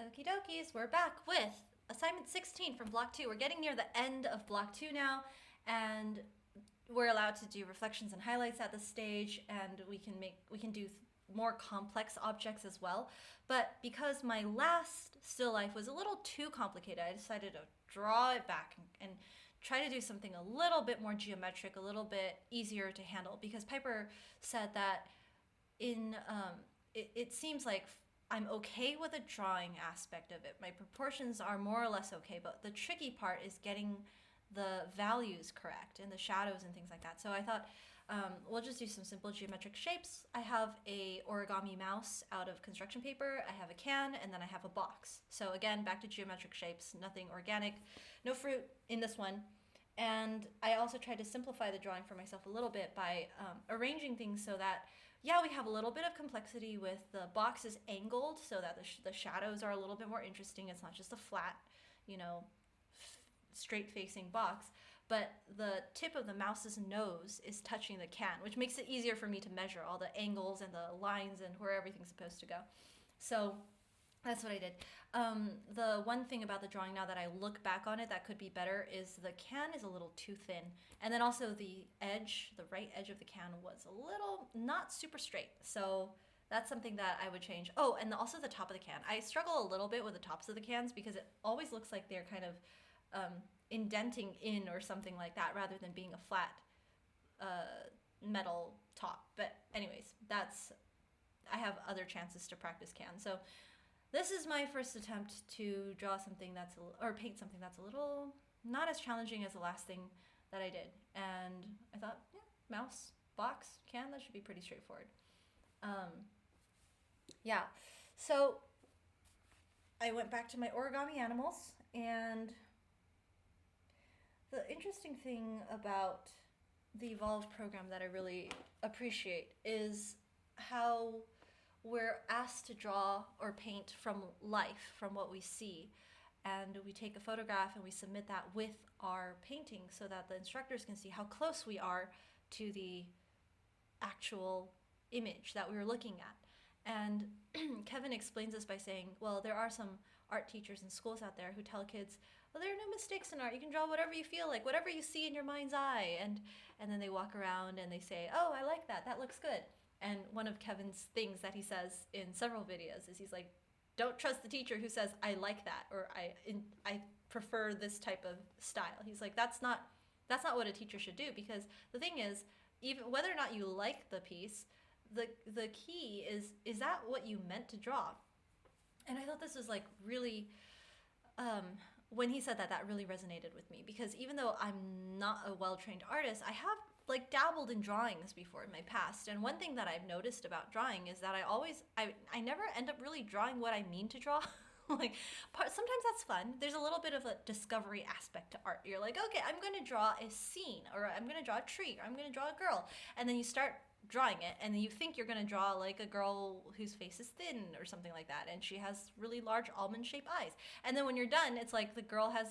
Okie dokies, we're back with assignment 16 from block 2. We're getting near the end of block 2 now, and we're allowed to do reflections and highlights at this stage, and we can do more complex objects as well. But because my last still life was a little too complicated, I decided to draw it back and try to do something a little bit more geometric, a little bit easier to handle, because Piper said that it seems like I'm okay with the drawing aspect of it. My proportions are more or less okay, but the tricky part is getting the values correct and the shadows and things like that. So I thought we'll just do some simple geometric shapes. I have a origami mouse out of construction paper, I have a can, and then I have a box. So again, back to geometric shapes, nothing organic, no fruit in this one. And I also tried to simplify the drawing for myself a little bit by arranging things so that, yeah, we have a little bit of complexity with the box is angled so that the shadows are a little bit more interesting. It's not just a flat, straight facing box, but the tip of the mouse's nose is touching the can, which makes it easier for me to measure all the angles and the lines and where everything's supposed to go. So that's what I did. The one thing about the drawing now that I look back on it that could be better is the can is a little too thin. And then also the right edge of the can was a little not super straight. So that's something that I would change. Oh, and also the top of the can. I struggle a little bit with the tops of the cans because it always looks like they're kind of indenting in or something like that rather than being a flat metal top. But anyways, I have other chances to practice cans. So this is my first attempt to draw something or paint something that's a little not as challenging as the last thing that I did. And I thought, yeah, mouse, box, can, that should be pretty straightforward. Yeah, so I went back to my origami animals, and the interesting thing about the Evolve program that I really appreciate is how we're asked to draw or paint from life, from what we see. And we take a photograph and we submit that with our painting so that the instructors can see how close we are to the actual image that we were looking at. And Kevin explains this by saying, well, there are some art teachers in schools out there who tell kids, well, there are no mistakes in art. You can draw whatever you feel like, whatever you see in your mind's eye. And then they walk around and they say, oh, I like that. That looks good. And one of Kevin's things that he says in several videos is he's like, don't trust the teacher who says, I like that, or I prefer this type of style. He's like, that's not what a teacher should do, because the thing is, even whether or not you like the piece, the key is that what you meant to draw? And I thought this was like really, when he said that really resonated with me, because even though I'm not a well-trained artist, I have like dabbled in drawings before in my past. And one thing that I've noticed about drawing is that I never end up really drawing what I mean to draw. Like sometimes that's fun. There's a little bit of a discovery aspect to art. You're like, okay, I'm going to draw a scene, or I'm going to draw a tree, or I'm going to draw a girl. And then you start drawing it, and then you think you're going to draw like a girl whose face is thin or something like that, and she has really large almond-shaped eyes. And then when you're done, it's like the girl has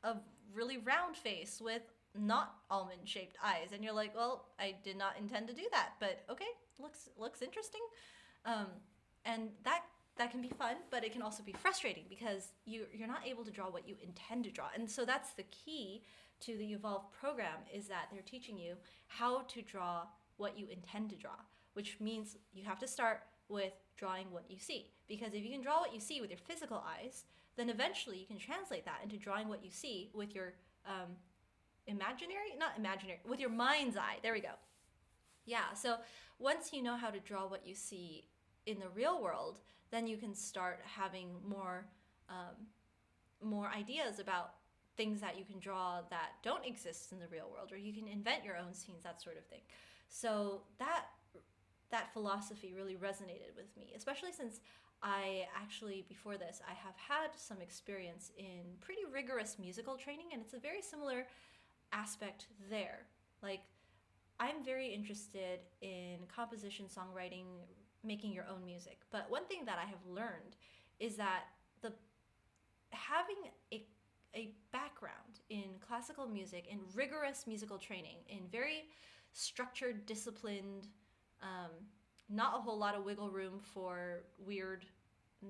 a really round face with not almond-shaped eyes, and you're like, well, I did not intend to do that, but okay, looks interesting. And that can be fun, but it can also be frustrating because you're not able to draw what you intend to draw. And so that's the key to the Evolve program, is that they're teaching you how to draw what you intend to draw, which means you have to start with drawing what you see. Because if you can draw what you see with your physical eyes, then eventually you can translate that into drawing what you see with your with your mind's eye. There we go. Yeah, so once you know how to draw what you see in the real world, then you can start having more ideas about things that you can draw that don't exist in the real world, or you can invent your own scenes, that sort of thing. So that philosophy really resonated with me, especially since I actually, before this, I have had some experience in pretty rigorous musical training, and it's a very similar aspect there. Like, I'm very interested in composition, songwriting, making your own music. But one thing that I have learned is that having a background in classical music, in rigorous musical training, in very structured, disciplined, not a whole lot of wiggle room for weird,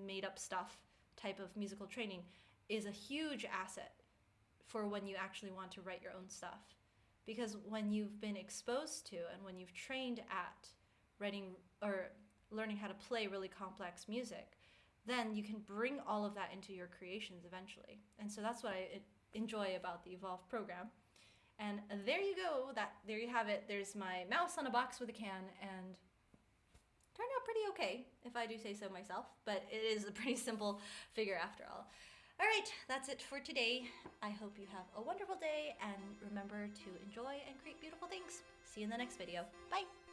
made-up stuff type of musical training is a huge asset for when you actually want to write your own stuff. Because when you've been exposed to and when you've trained at writing or learning how to play really complex music, then you can bring all of that into your creations eventually. And so that's what I enjoy about the Evolve program. And there you go. There you have it. There's my mouse on a box with a can, and turned out pretty okay, if I do say so myself. But it is a pretty simple figure after all. All right, that's it for today. I hope you have a wonderful day, and remember to enjoy and create beautiful things. See you in the next video. Bye.